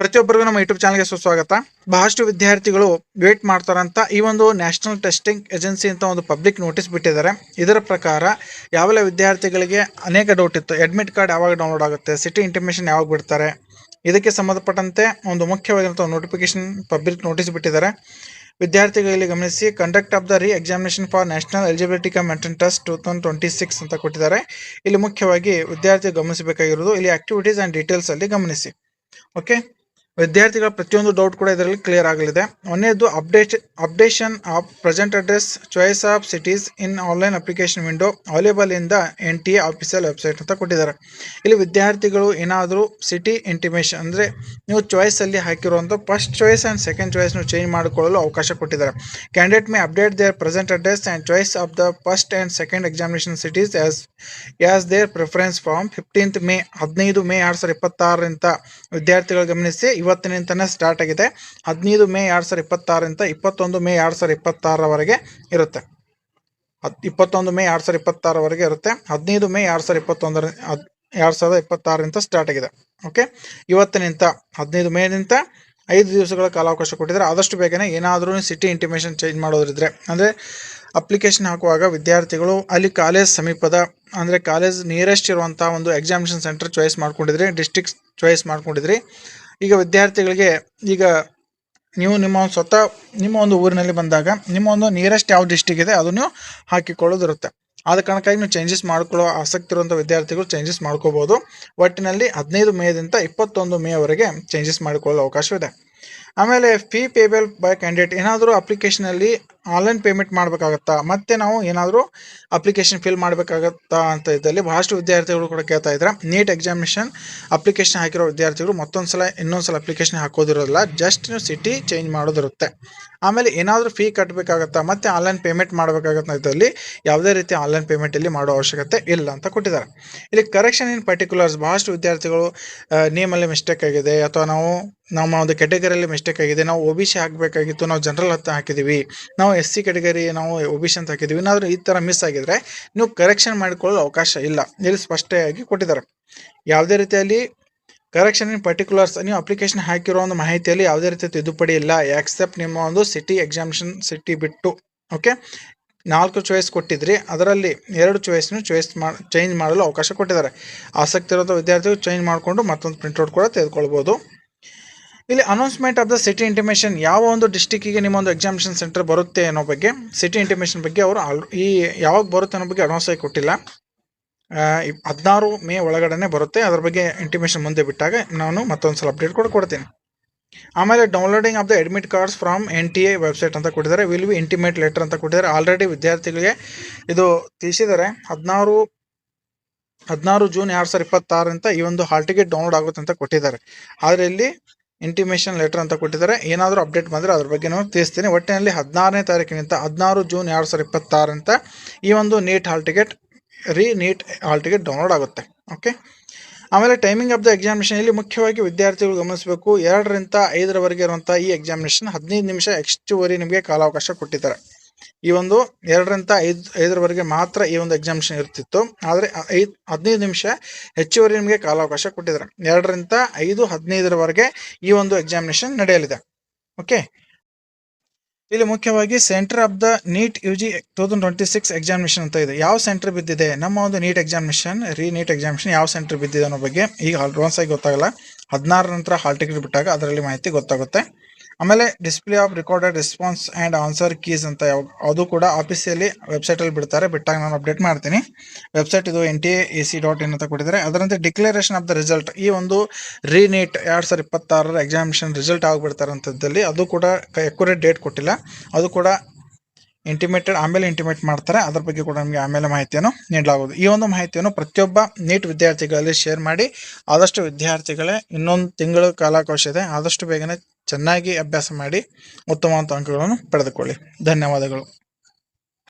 ಪ್ರತಿಯೊಬ್ಬರಿಗೂ ನಮ್ಮ ಯೂಟ್ಯೂಬ್ ಚಾನಲ್ಗೆ ಸುಸ್ವಾಗತ. ಬಹಳಷ್ಟು ವಿದ್ಯಾರ್ಥಿಗಳು ವೇಟ್ ಮಾಡ್ತಾರಂತ ಈ ಒಂದು ನ್ಯಾಷನಲ್ ಟೆಸ್ಟಿಂಗ್ ಏಜೆನ್ಸಿ ಅಂತ ಒಂದು ಪಬ್ಲಿಕ್ ನೋಟಿಸ್ ಬಿಟ್ಟಿದ್ದಾರೆ. ಇದರ ಪ್ರಕಾರ ಯಾವೆಲ್ಲ ವಿದ್ಯಾರ್ಥಿಗಳಿಗೆ ಅನೇಕ ಡೌಟ್ ಇತ್ತು, ಅಡ್ಮಿಟ್ ಕಾರ್ಡ್ ಯಾವಾಗ ಡೌನ್ಲೋಡ್ ಆಗುತ್ತೆ, ಸಿಟಿ ಇಂಟಿಮೇಷನ್ ಯಾವಾಗ ಬಿಡ್ತಾರೆ, ಇದಕ್ಕೆ ಸಂಬಂಧಪಟ್ಟಂತೆ ಒಂದು ಮುಖ್ಯವಾಗಿರುವಂಥ ನೋಟಿಫಿಕೇಶನ್ ಪಬ್ಲಿಕ್ ನೋಟಿಸ್ ಬಿಟ್ಟಿದ್ದಾರೆ. ವಿದ್ಯಾರ್ಥಿಗಳಲ್ಲಿ ಗಮನಿಸಿ, ಕಂಡಕ್ಟ್ ಆಫ್ ದ ರೀ examination for national eligibility come entrance test 2026 ಅಂತ ಕೊಟ್ಟಿದ್ದಾರೆ. ಇಲ್ಲಿ ಮುಖ್ಯವಾಗಿ ವಿದ್ಯಾರ್ಥಿ ಗಮನಿಸಬೇಕಾಗಿರೋದು ಇಲ್ಲಿ ಆಕ್ಟಿವಿಟೀಸ್ ಆ್ಯಂಡ್ ಡೀಟೇಲ್ಸ್ ಅಲ್ಲಿ ಗಮನಿಸಿ. ಓಕೆ, ವಿದ್ಯಾರ್ಥಿಗಳ ಪ್ರತಿಯೊಂದು ಡೌಟ್ ಕೂಡ ಇದರಲ್ಲಿ ಕ್ಲಿಯರ್ ಆಗಲಿದೆ. ಒಂದೇದು updation of present address choice of cities in online application window available in the NTA official website ಅಂತ ಕೊಟ್ಟಿದ್ದಾರೆ. ಇಲ್ಲಿ ವಿದ್ಯಾರ್ಥಿಗಳು ಏನಾದರೂ ಸಿಟಿ ಇಂಟಿಮೇಷನ್ ಅಂದರೆ ನೀವು ಚಾಯ್ಸಲ್ಲಿ ಹಾಕಿರುವಂಥ ಫಸ್ಟ್ ಚಾಯ್ಸ್ ಆ್ಯಂಡ್ ಸೆಕೆಂಡ್ ಚಾಯ್ಸ್ನು ಚೇಂಜ್ ಮಾಡಿಕೊಳ್ಳಲು ಅವಕಾಶ ಕೊಟ್ಟಿದ್ದಾರೆ. Candidate may update their present address and choice of the first and second examination cities as their preference from 15 May 2026 ವಿದ್ಯಾರ್ಥಿಗಳು ಗಮನಿಸಿ. ಇವತ್ತಿನಿಂದನೇ ಸ್ಟಾರ್ಟ್ ಆಗಿದೆ. 15 ಮೇ 2026 21 ಮೇ 2026 ಇರುತ್ತೆ. 21 ಮೇ 2026 ಇರುತ್ತೆ. 15 ಮೇ 2026 ಸ್ಟಾರ್ಟ್ ಆಗಿದೆ. ಓಕೆ, ಇವತ್ತಿನಿಂದ 15 ಮೇನಿಂದ 5 ದಿವಸಗಳ ಕಾಲಾವಕಾಶ ಕೊಟ್ಟಿದ್ದಾರೆ. ಆದಷ್ಟು ಬೇಗನೆ ಏನಾದರೂ ಸಿಟಿ ಇಂಟಿಮೇಷನ್ ಚೇಂಜ್ ಮಾಡೋದ್ರಿದ್ರೆ ಅಂದರೆ ಅಪ್ಲಿಕೇಶನ್ ಹಾಕುವಾಗ ವಿದ್ಯಾರ್ಥಿಗಳು ಅಲ್ಲಿ ಕಾಲೇಜ್ ಸಮೀಪದ ಅಂದರೆ ಕಾಲೇಜ್ ನಿಯರೆಸ್ಟ್ ಇರುವಂಥ ಒಂದು ಎಕ್ಸಾಮಿನೇಷನ್ ಸೆಂಟರ್ ಚಾಯ್ಸ್ ಮಾಡ್ಕೊಂಡಿದ್ರಿ, ಡಿಸ್ಟ್ರಿಕ್ಟ್ ಚಾಯ್ಸ್ ಮಾಡ್ಕೊಂಡಿದ್ರಿ. ಈಗ ವಿದ್ಯಾರ್ಥಿಗಳಿಗೆ ಈಗ ನೀವು ನಿಮ್ಮ ಒಂದು ಊರಿನಲ್ಲಿ ಬಂದಾಗ ನಿಮ್ಮ ಒಂದು ನಿಯರೆಸ್ಟ್ ಯಾವ ಡಿಸ್ಟ್ರಿಕ್ಟ್ ಇದೆ ಅದು ನೀವು ಹಾಕಿಕೊಳ್ಳೋದಿರುತ್ತೆ. ಆದ ಕಾರಣಕ್ಕಾಗಿ ನೀವು ಚೇಂಜಸ್ ಮಾಡ್ಕೊಳ್ಳೋ ಆಸಕ್ತಿ ಇರುವಂಥ ವಿದ್ಯಾರ್ಥಿಗಳು ಚೇಂಜಸ್ ಮಾಡ್ಕೋಬೋದು. ಒಟ್ಟಿನಲ್ಲಿ 15 ಮೇದಿಂದ 21 ಮೇವರೆಗೆ ಚೇಂಜಸ್ ಮಾಡಿಕೊಳ್ಳೋ ಅವಕಾಶವಿದೆ. ಆಮೇಲೆ ಫೀ ಪೇಬಲ್ ಬೈ ಕ್ಯಾಂಡಿಡೇಟ್, ಏನಾದರೂ ಅಪ್ಲಿಕೇಶನಲ್ಲಿ ಆನ್ಲೈನ್ ಪೇಮೆಂಟ್ ಮಾಡಬೇಕಾಗತ್ತಾ, ಮತ್ತೆ ನಾವು ಏನಾದರೂ ಅಪ್ಲಿಕೇಶನ್ ಫಿಲ್ ಮಾಡಬೇಕಾಗತ್ತಾ ಅಂತ ಇದ್ದಲ್ಲಿ ಬಹಳಷ್ಟು ವಿದ್ಯಾರ್ಥಿಗಳು ಕೂಡ ಕೇಳ್ತಾ ಇದ್ದಾರೆ. ನೀಟ್ ಎಕ್ಸಾಮಿನೇಷನ್ ಅಪ್ಲಿಕೇಶನ್ ಹಾಕಿರೋ ವಿದ್ಯಾರ್ಥಿಗಳು ಇನ್ನೊಂದ್ಸಲ ಅಪ್ಲಿಕೇಶನ್ ಹಾಕೋದಿರೋದಿಲ್ಲ, ಜಸ್ಟ್ ನೀವು ಸಿಟಿ ಚೇಂಜ್ ಮಾಡೋದಿರುತ್ತೆ. ಆಮೇಲೆ ಏನಾದರೂ ಫೀ ಕಟ್ಟಬೇಕಾಗತ್ತಾ, ಮತ್ತೆ ಆನ್ಲೈನ್ ಪೇಮೆಂಟ್ ಮಾಡಬೇಕಾಗತ್ತಾ ಇದ್ದಲ್ಲಿ ಯಾವುದೇ ರೀತಿ ಆನ್ಲೈನ್ ಪೇಮೆಂಟ್ ಇಲ್ಲಿ ಮಾಡೋ ಅವಶ್ಯಕತೆ ಇಲ್ಲ ಅಂತ ಕೊಟ್ಟಿದ್ದಾರೆ. ಇಲ್ಲಿ ಕರೆಕ್ಷನ್ ಇನ್ ಪರ್ಟಿಕ್ಯುಲರ್ಸ್, ಬಹಳಷ್ಟು ವಿದ್ಯಾರ್ಥಿಗಳು ನೇಮಲ್ಲಿ ಮಿಸ್ಟೇಕ್ ಆಗಿದೆ, ಅಥವಾ ನಮ್ಮ ಒಂದು ಕೆಟಗರಿಯಲ್ಲಿ ಮಿಸ್ಟೇಕ್ ಆಗಿದೆ, ನಾವು OBC ಹಾಕಬೇಕಾಗಿತ್ತು, ನಾವು ಜನರಲ್ ಅಂತ ಹಾಕಿದ್ದೀವಿ, ನಾವು SC ಕೆಟಗರಿ ನಾವು OBC ಅಂತ ಹಾಕಿದ್ದೀವಿ, ಏನಾದರೂ ಈ ಥರ ಮಿಸ್ ಆಗಿದ್ರೆ ನೀವು ಕರೆಕ್ಷನ್ ಮಾಡಿಕೊಳ್ಳಲು ಅವಕಾಶ ಇಲ್ಲ, ಇಲ್ಲಿ ಸ್ಪಷ್ಟವಾಗಿ ಕೊಟ್ಟಿದ್ದಾರೆ. ಯಾವುದೇ ರೀತಿಯಲ್ಲಿ ಕರೆಕ್ಷನ್ ಇನ್ ಪರ್ಟಿಕ್ಯುಲರ್ಸ್, ನೀವು ಅಪ್ಲಿಕೇಶನ್ ಹಾಕಿರೋ ಒಂದು ಮಾಹಿತಿಯಲ್ಲಿ ಯಾವುದೇ ರೀತಿ ತಿದ್ದುಪಡಿ ಇಲ್ಲ ಎಕ್ಸೆಪ್ಟ್ ನಿಮ್ಮ ಒಂದು ಸಿಟಿ ಎಕ್ಸಾಮಿನೇಷನ್ ಸಿಟಿ ಬಿಟ್ಟು. ಓಕೆ, 4 ಚಾಯ್ಸ್ ಕೊಟ್ಟಿದ್ರಿ, ಅದರಲ್ಲಿ 2 ಚಾಯ್ಸ್ನು ಚೇಂಜ್ ಮಾಡಲು ಅವಕಾಶ ಕೊಟ್ಟಿದ್ದಾರೆ. ಆಸಕ್ತಿ ಇರೋ ವಿದ್ಯಾರ್ಥಿಗಳು ಚೇಂಜ್ ಮಾಡಿಕೊಂಡು ಮತ್ತೊಂದು ಪ್ರಿಂಟ್ಔಟ್ ಕೂಡ ತೆಗೆದುಕೊಳ್ಬೋದು. ಇಲ್ಲಿ announcement of the city intimation, ಯಾವ ಒಂದು ಡಿಸ್ಟಿಕ್ಕಿಗೆ ನಿಮ್ಮ ಒಂದು ಎಕ್ಸಾಮಿನೇಷನ್ ಸೆಂಟರ್ ಬರುತ್ತೆ ಅನ್ನೋ ಬಗ್ಗೆ, ಸಿಟಿ ಇಂಟಿಮೇಷನ್ ಬಗ್ಗೆ ಅವರು ಯಾವಾಗ ಬರುತ್ತೆ ಅನ್ನೋ ಬಗ್ಗೆ ಅನೌನ್ಸ್ ಆಗಿ ಕೊಟ್ಟಿಲ್ಲ. 16 ಮೇ ಒಳಗಡೆ ಬರುತ್ತೆ. ಅದ್ರ ಬಗ್ಗೆ ಇಂಟಿಮೇಷನ್ ಮುಂದೆ ಬಿಟ್ಟಾಗ ನಾನು ಮತ್ತೊಂದು ಸಲ ಅಪ್ಡೇಟ್ ಕೊಡ್ತೀನಿ. ಆಮೇಲೆ downloading of the admit cards from NTA website ಅಂತ ಕೊಟ್ಟಿದ್ದಾರೆ. ವಿಲ್ ಬಿ ಇಂಟಿಮೇಟ್ ಲೆಟರ್ ಅಂತ ಕೊಟ್ಟಿದ್ದಾರೆ. ಆಲ್ರೆಡಿ ವಿದ್ಯಾರ್ಥಿಗಳಿಗೆ ಇದು ತಿಳಿಸಿದ್ದಾರೆ. 16 ಜೂನ್ 2026 ಈ ಒಂದು ಹಾಲ್ ಟಿಕೆಟ್ ಡೌನ್ಲೋಡ್ ಆಗುತ್ತೆ ಅಂತ ಕೊಟ್ಟಿದ್ದಾರೆ. ಆದರೆ ಇಲ್ಲಿ ಇಂಟಿಮೇಷನ್ ಲೆಟರ್ ಅಂತ ಕೊಟ್ಟಿದ್ದಾರೆ. ಏನಾದರೂ ಅಪ್ಡೇಟ್ ಬಂದರೆ ಅದ್ರ ಬಗ್ಗೆ ನಾನು ತಿಳಿಸ್ತೀನಿ. ಒಟ್ಟಿನಲ್ಲಿ 16ನೇ ತಾರೀಕಿನಿಂದ 16 ಜೂನ್ 2026 ಈ ಒಂದು NEET hall ticket NEET hall ticket download ಆಗುತ್ತೆ. ಓಕೆ, ಆಮೇಲೆ ಟೈಮಿಂಗ್ ಆಫ್ ದ ಎಕ್ಸಾಮಿನೇಷನ್, ಇಲ್ಲಿ ಮುಖ್ಯವಾಗಿ ವಿದ್ಯಾರ್ಥಿಗಳು ಗಮನಿಸಬೇಕು. 2 ರಿಂದ 5 ಇರುವಂಥ ಈ ಎಕ್ಸಾಮಿನೇಷನ್ 15 ನಿಮಿಷ ಹೆಚ್ಚುವರಿ ನಿಮಗೆ ಕಾಲಾವಕಾಶ ಕೊಟ್ಟಿದ್ದಾರೆ. ಈ ಒಂದು 2 ರಿಂದ 5 ಮಾತ್ರ ಈ ಒಂದು ಎಕ್ಸಾಮಿನೇಷನ್ ಇರ್ತಿತ್ತು, ಆದರೆ 15 ನಿಮಿಷ ಹೆಚ್ಚುವರಿ ನಿಮಗೆ ಕಾಲಾವಕಾಶ ಕೊಟ್ಟಿದ್ದಾರೆ. 2 ರಿಂದ 5, 15 ಈ ಒಂದು ಎಕ್ಸಾಮಿನೇಷನ್ ನಡೆಯಲಿದೆ. ಓಕೆ, ಇಲ್ಲಿ ಮುಖ್ಯವಾಗಿ centre of the neat UG 2026 examination ಅಂತ ಇದೆ. ಯಾವ ಸೆಂಟರ್ ಬಿದ್ದಿದೆ, ನಮ್ಮ ಒಂದು ನೀಟ್ ಎಕ್ಸಾಮಿನೇಷನ್ ನೀಟ್ ಎಕ್ಸಾಮಿನೇಷನ್ ಯಾವ ಸೆಂಟರ್ ಬಿದ್ದಿದೆ ಅನ್ನೋ ಬಗ್ಗೆ ಈಗ ಅಡ್ವಾನ್ಸ್ ಆಗಿ ಗೊತ್ತಾಗಲ್ಲ. 16 ನಂತರ ಹಾಲ್ ಟಿಕೆಟ್ ಬಿಟ್ಟಾಗ ಅದರಲ್ಲಿ ಮಾಹಿತಿ ಗೊತ್ತಾಗುತ್ತೆ. ಆಮೇಲೆ display of recorded response and answer keys ಅಂತ ಅದು ಕೂಡ ಆಫೀಸಿಯಲ್ಲಿ ವೆಬ್ಸೈಟಲ್ಲಿ ಬಿಟ್ಟಾಗ ನಾನು ಅಪ್ಡೇಟ್ ಮಾಡ್ತೀನಿ. ವೆಬ್ಸೈಟ್ ಇದು NTA.ac.in ಅಂತ ಕೊಟ್ಟಿದ್ದಾರೆ. ಅದರಂತೆ ಡಿಕ್ಲರೇಷನ್ ಆಫ್ ದ ರಿಸಲ್ಟ್, ಈ ಒಂದು ನೀಟ್ 2026 ಎಕ್ಸಾಮಿನೇಷನ್ ರಿಸಲ್ಟ್ ಆಗಿಬಿಡ್ತಾರೆ ಅಂತದ್ದಲ್ಲಿ ಅದು ಕೂಡ ಅಕ್ಯುರೇಟ್ ಡೇಟ್ ಕೊಟ್ಟಿಲ್ಲ, ಅದು ಕೂಡ ಆಮೇಲೆ ಇಂಟಿಮೇಟ್ ಮಾಡ್ತಾರೆ. ಅದ್ರ ಬಗ್ಗೆ ಕೂಡ ನಮಗೆ ಆಮೇಲೆ ಮಾಹಿತಿಯನ್ನು ನೀಡಲಾಗುವುದು. ಈ ಒಂದು ಮಾಹಿತಿಯನ್ನು ಪ್ರತಿಯೊಬ್ಬ ನೀಟ್ ವಿದ್ಯಾರ್ಥಿಗಳಲ್ಲಿ ಶೇರ್ ಮಾಡಿ. ಆದಷ್ಟು ವಿದ್ಯಾರ್ಥಿಗಳೇ ಇನ್ನೊಂದು ತಿಂಗಳು ಕಾಲಾವಕಾಶ ಇದೆ, ಆದಷ್ಟು ಬೇಗನೆ ಚೆನ್ನಾಗಿ ಅಭ್ಯಾಸ ಮಾಡಿ ಉತ್ತಮವಾದ ಅಂಕಗಳನ್ನು ಪಡೆದುಕೊಳ್ಳಿ. ಧನ್ಯವಾದಗಳು.